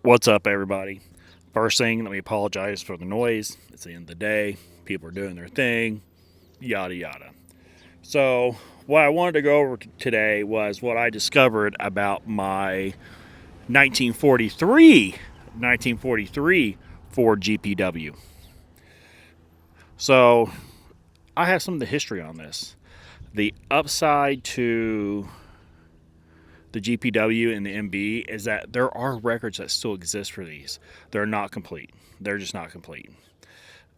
What's up, everybody? First thing, let me apologize for the noise. It's the end of the day. People are doing their thing, yada yada. So, what I wanted to go over today was what I discovered about my 1943 Ford GPW. So, I have some of the history on this. The upside to the GPW and the MB is that there are records that still exist for these. They're not complete. They're just not complete.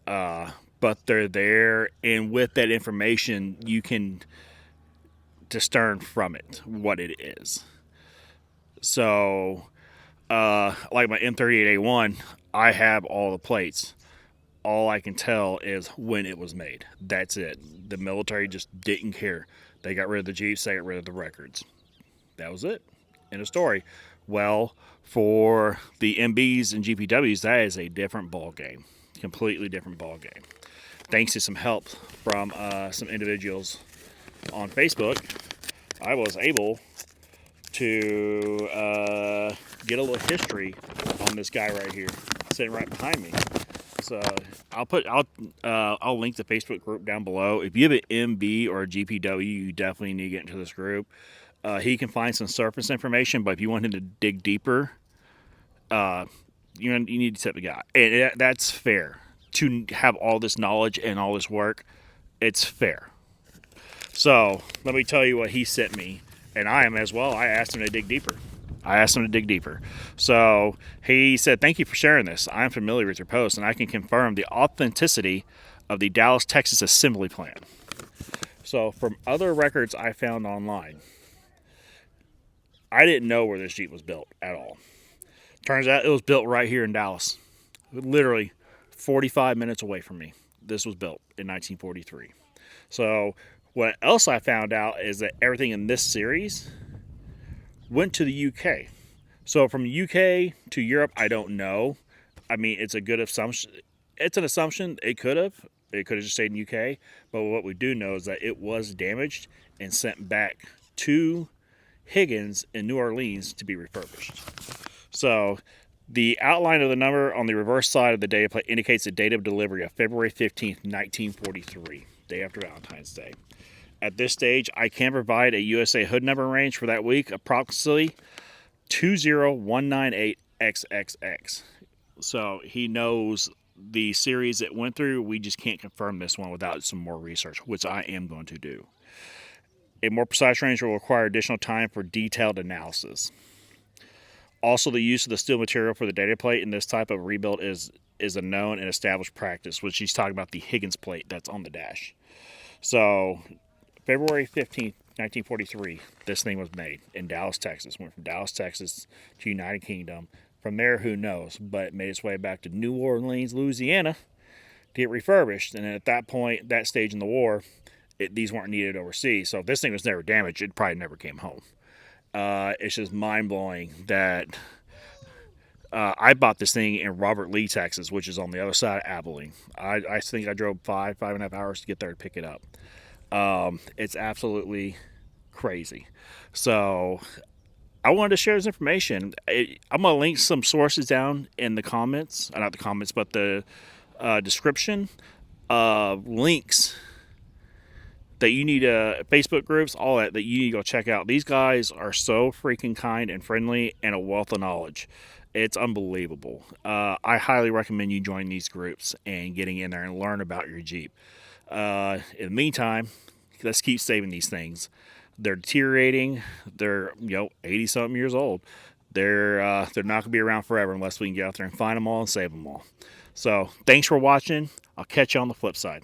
But they're there, and with that information, you can discern from it what it is. So, like my M38A1, I have all the plates. All I can tell is when it was made. That's it. The military just didn't care. They got rid of the Jeeps, they got rid of the records. That was it. End of story. Well, for the MBs and GPWs, that is a different ball game. Completely different ball game. Thanks to some help from some individuals on Facebook, I was able to get a little history on this guy right here, sitting right behind me. So I'll link the Facebook group down below. If you have an MB or a GPW, you definitely need to get into this group. He can find some surface information, but if you want him to dig deeper, you need to tip the guy, and that's fair. To have all this knowledge and all this work, it's fair. So let me tell you what he sent me, and I am as well. I asked him to dig deeper. So he said, "Thank you for sharing this. I'm familiar with your post, and I can confirm the authenticity of the Dallas, Texas assembly plan." So from other records I found online, I didn't know where this Jeep was built at all. Turns out it was built right here in Dallas. Literally 45 minutes away from me. This was built in 1943. So what else I found out is that everything in this series went to the UK. So from UK to Europe, I don't know. I mean, it's a good assumption. It's an assumption. It could have just stayed in UK. But what we do know is that it was damaged and sent back to Higgins in New Orleans to be refurbished. So the outline of the number on the reverse side of the data plate indicates the date of delivery of February 15th, 1943, day after Valentine's Day. At this stage, I can provide a USA hood number range for that week, approximately 20198XXX. So he knows the series it went through. We just can't confirm this one without some more research, which I am going to do. A more precise range will require additional time for detailed analysis. Also, the use of the steel material for the data plate in this type of rebuild is a known and established practice, which he's talking about the Higgins plate that's on the dash. So, February 15th, 1943, this thing was made in Dallas, Texas. Went from Dallas, Texas to United Kingdom. From there, who knows? But it made its way back to New Orleans, Louisiana to get refurbished. And at that point, that stage in the war, these weren't needed overseas. So if this thing was never damaged, it probably never came home. It's just mind-blowing that I bought this thing in Robert Lee, Texas, which is on the other side of Abilene. I think I drove 5.5 hours to get there to pick it up. It's absolutely crazy. So I wanted to share this information. I'm going to link some sources down in the comments. Not the comments, but the description. Links that you need Facebook groups, all that you need to go check out. These guys are so freaking kind and friendly and a wealth of knowledge. It's unbelievable. I highly recommend you join these groups and getting in there and learn about your Jeep. In the meantime, let's keep saving these things. They're deteriorating. They're 80-something years old. They're not going to be around forever unless we can get out there and find them all and save them all. So thanks for watching. I'll catch you on the flip side.